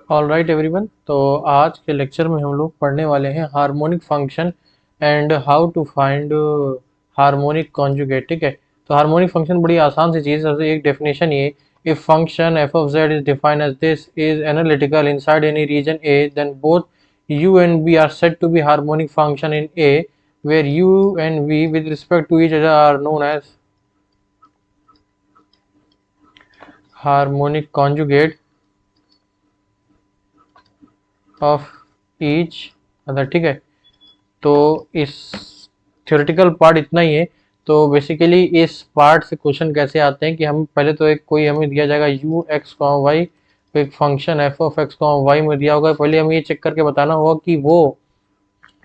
All right everyone. तो आज के लेक्चर में हम लोग पढ़ने वाले हैं harmonic function and how to find harmonic conjugate. ठीक है, तो हार्मोनिक फंक्शन बड़ी आसान सी चीज़ है। एक डेफिनेशन ये, if function F of Z is defined as this is analytical inside any region A, then both u and v are said to be harmonic function in A, where u and v with respect to each other are known as harmonic conjugate of each other। ठीक है, तो इस theoretical part इतना ही है। तो basically इस part से question कैसे आते हैं कि हम पहले तो एक कोई हमें दिया जाएगा यू एक्स वाई, तो एक function F of X Y में दिया होगा। पहले हमें ये चेक करके बताना होगा कि वो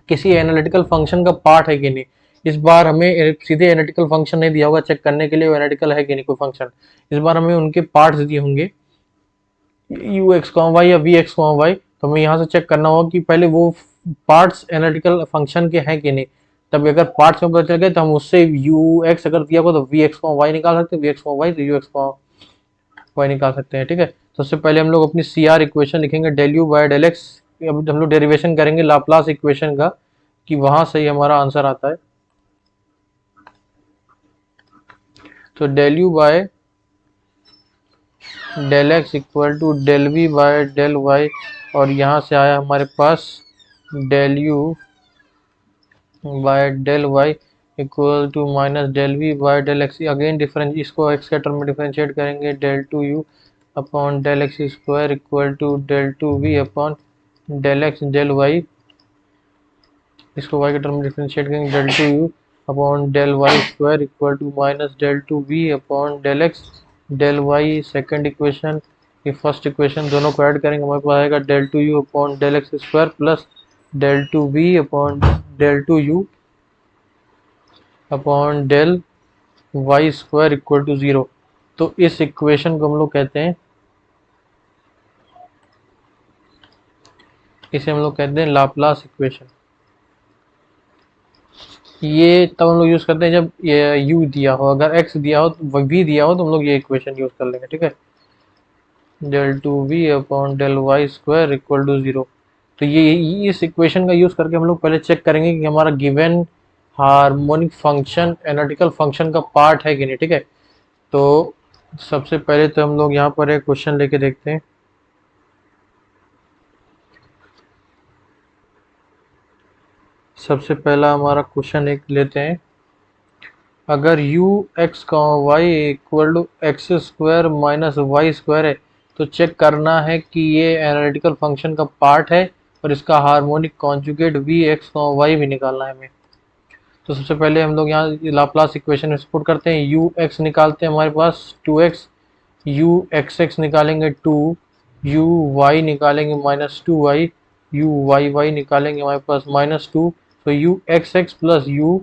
किसी एनालिटिकल फंक्शन का पार्ट है कि नहीं। इस बार हमें सीधे एनालिटिकल फंक्शन नहीं दिया होगा चेक करने के लिए वो एनालिटिकल है कि नहीं कोई फंक्शन। इस बार हमें उनके पार्ट्स दिए होंगे, यू एक्स वाई या वी एक्स वाई। तो हमें यहाँ से चेक करना होगा कि पहले वो पार्ट्स एनालिटिकल फंक्शन के हैं कि नहीं। तब अगर पार्ट्स में पता चल गए तो हम उससे यू एक्स अगर दिया होगा तो वी एक्स वाई निकाल सकते हैं, वी एक्स वाई तो यू एक्स वाई निकाल सकते हैं। ठीक है, तो सबसे पहले हम लोग अपनी सी आर इक्वेशन लिखेंगे, del you by del X. अब हम लोग डेरिवेशन करेंगे लाप्लास इक्वेशन का कि वहां से ही हमारा आंसर आता है। तो del you by del X equal to del we by del Y, और यहाँ से आया हमारे पास del you by del Y equal to minus del we by del X. Again difference, इसको एक्स के टर्म में डिफरेंशिएट करेंगे, del two U upon del X square equal to del two V upon del x del Y. इसको Y के term में differentiate करेंगे, del two U upon del Y square equal to minus del two V upon del x del Y. Second equation, ये first equation, दोनों को add करेंगे हमारे पास आएगा del two U upon del X square plus del two V upon del two U upon del Y square equal to zero. तो इस equation को हम लोग कहते हैं, इसे हम लोग कहते हैं लाप्लास इक्वेशन। ये तब हम लोग यूज करते हैं जब ये u दिया हो, अगर x दिया हो तो v दिया हो तो हम लोग ये इक्वेशन यूज कर लेंगे। ठीक है, del two V upon del Y square equal to zero. तो ये इस इक्वेशन का यूज करके हम लोग पहले चेक करेंगे कि हमारा given harmonic function analytical function का पार्ट है कि नहीं। ठीक है, तो सबसे पहले तो हम लोग यहाँ पर एक क्वेश्चन लेके देखते हैं। सबसे पहला हमारा क्वेश्चन एक लेते हैं, अगर u एक्स का Y equal to X square minus Y square है तो चेक करना है कि ये एनालिटिकल फंक्शन का पार्ट है और इसका हार्मोनिक कॉन्जुगेट वी एक्स का वाई भी निकालना है हमें। तो सबसे पहले हम लोग यहाँ लाप्लास इक्वेशन में पुट करते हैं, यू एक्स निकालते हैं हमारे पास two x, u x x निकालेंगे टू, यू वाई निकालेंगे minus two y, u y y निकालेंगे हमारे पास माइनस टू। तो u x x plus u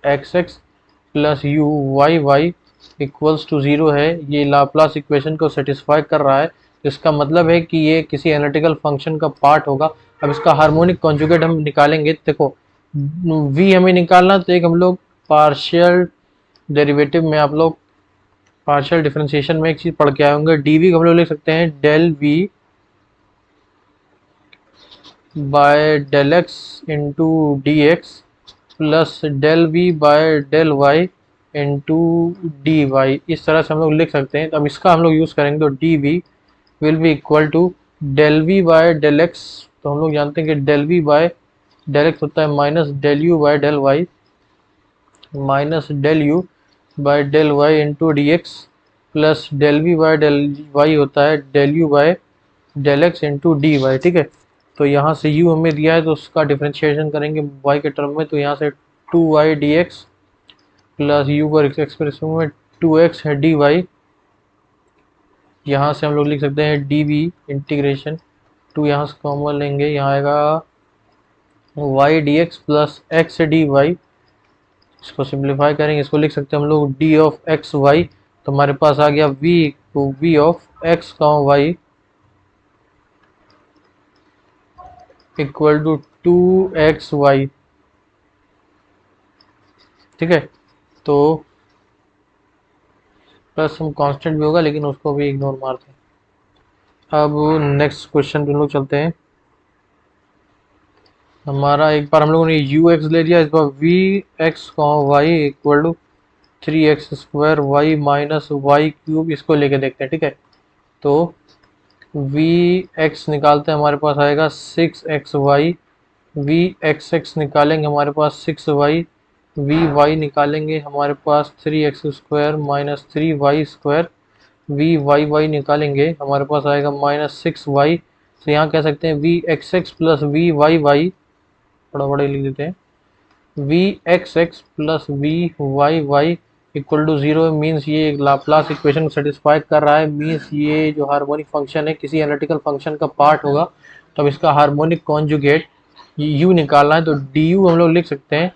x x plus u y y equals to zero है। ये लाप्लास इक्वेशन को satisfy कर रहा है, इसका मतलब है कि ये किसी एनालिटिकल फंक्शन का पार्ट होगा। अब इसका हार्मोनिक कॉन्जुगेट हम निकालेंगे। देखो v हमें निकालना, तो एक हम लोग पार्शियल डेरिवेटिव में, आप लोग पार्शियल डिफरेंशिएशन में एक चीज़ पढ़ के आए होंगे, डी को हम लोग लिख सकते हैं del we by del x into D x plus del we by del Y into D Y. इस तरह से हम लोग लिख सकते हैं। तो अब इसका हम लोग यूज़ करेंगे, तो D V will be equal to del we by del X. तो हम लोग जानते हैं कि del we by del X होता है minus del you by del Y minus del you by del Y into D x plus del we by del Y होता है del you by del x into D Y. ठीक है, तो यहाँ से u हमें दिया है तो उसका डिफ्रेंशिएशन करेंगे y के टर्म में, तो यहाँ से two Y D x plus U पर एक्सप्रेशन में टू एक्स है डी वाई। यहाँ से हम लोग लिख सकते हैं डी वी इंटीग्रेशन, टू यहाँ से कॉमन लेंगे, यहाँ आएगा Y D x plus X D Y. इसको सिंप्लीफाई करेंगे, इसको लिख सकते हैं हम लोग डी ऑफ एक्स वाई। तो हमारे पास आ गया वी ऑफ एक्स का Y equal to two X Y. ठीक है, तो प्लस हम कांस्टेंट भी होगा लेकिन उसको भी इग्नोर मारते हैं। अब नेक्स्ट क्वेश्चन पे हम लोग चलते हैं। हमारा एक बार हम लोगों ने यू एक्स ले लिया, इस बार v x Y equal to 3x² y minus y cube, इसको लेके देखते हैं। ठीक है, तो वी एक्स निकालते हैं, हमारे पास आएगा 6xy, वी एक्स निकालेंगे हमारे पास 6y, वी वाई निकालेंगे हमारे पास 3x² minus 3y², we Y निकालेंगे हमारे पास आएगा -6y। तो यहाँ कह सकते हैं V X plus V Y, थोड़ा बड़ा लिख देते हैं, V X plus V Y equal to 0 means ये एक लाप्लास इक्वेशन को सेटिस्फाई कर रहा है। मीन्स ये जो हार्मोनिक फंक्शन है किसी एनालिटिकल फंक्शन का पार्ट होगा। तो अब इसका हार्मोनिक कॉन्जुगेट यू निकालना है, तो डी यू हम लोग लिख सकते हैं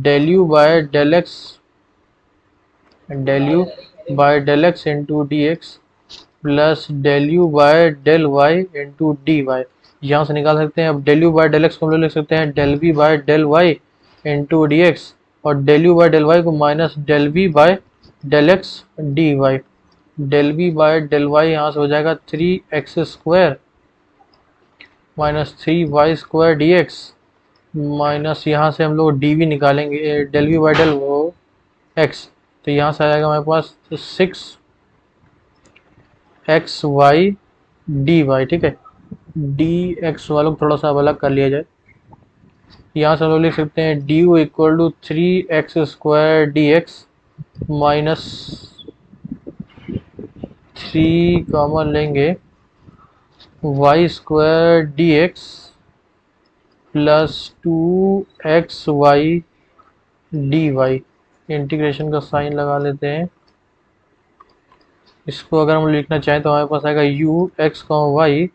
del you by del x, del you by del x into D x plus del you by del Y into D Y. यहाँ से निकाल सकते हैं। अब del you by del x को हम लोग लिख सकते हैं del we by del Y into D x, और del you by del y को minus del we by del x D y. Del we by del Y यहाँ से हो जाएगा 3x² minus 3y² D X, minus यहाँ से हम लोग डी वी निकालेंगे del we by del X, तो यहाँ से आ जाएगा हमारे पास 6xy डी वाई। ठीक है, डी एक्स वालों को थोड़ा सा अलग कर लिया जाए। यहाँ से हम लोग लिख सकते हैं D U equal to 3x² D X minus 3 common लेंगे y² D x plus 2xy D Y. Integration का साइन लगा लेते हैं। इसको अगर हम लिखना चाहें तो हमारे पास आएगा U x Y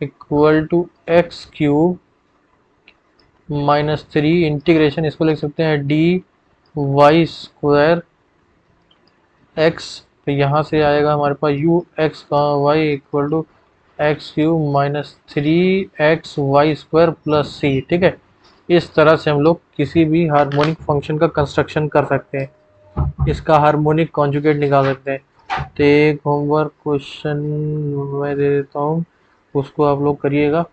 equal to x cube -3 integration, इसको लिख सकते हैं डी y² एक्स, तो यहाँ से आएगा हमारे पास u x Y equal to x cube -3xy² plus c. ठीक है, इस तरह से हम लोग किसी भी हार्मोनिक फंक्शन का कंस्ट्रक्शन कर सकते हैं, इसका हार्मोनिक कॉन्जुगेट निकाल सकते हैं। तो एक होमवर्क क्वेश्चन मैं दे देता हूँ, उसको आप लोग करिएगा।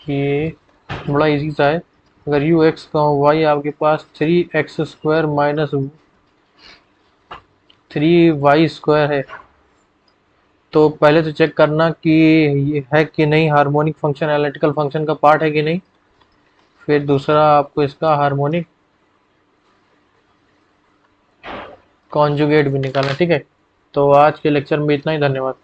ये बड़ा इजी सा है। अगर यू एक्स का वाई आपके पास 3x² माइनस 3y² है, तो पहले तो चेक करना कि ये है कि नहीं हार्मोनिक फंक्शन एनालिटिकल फंक्शन का पार्ट है कि नहीं। फिर दूसरा आपको इसका हार्मोनिक कॉन्जुगेट भी निकालना। ठीक है, तो आज के लेक्चर में इतना ही, धन्यवाद।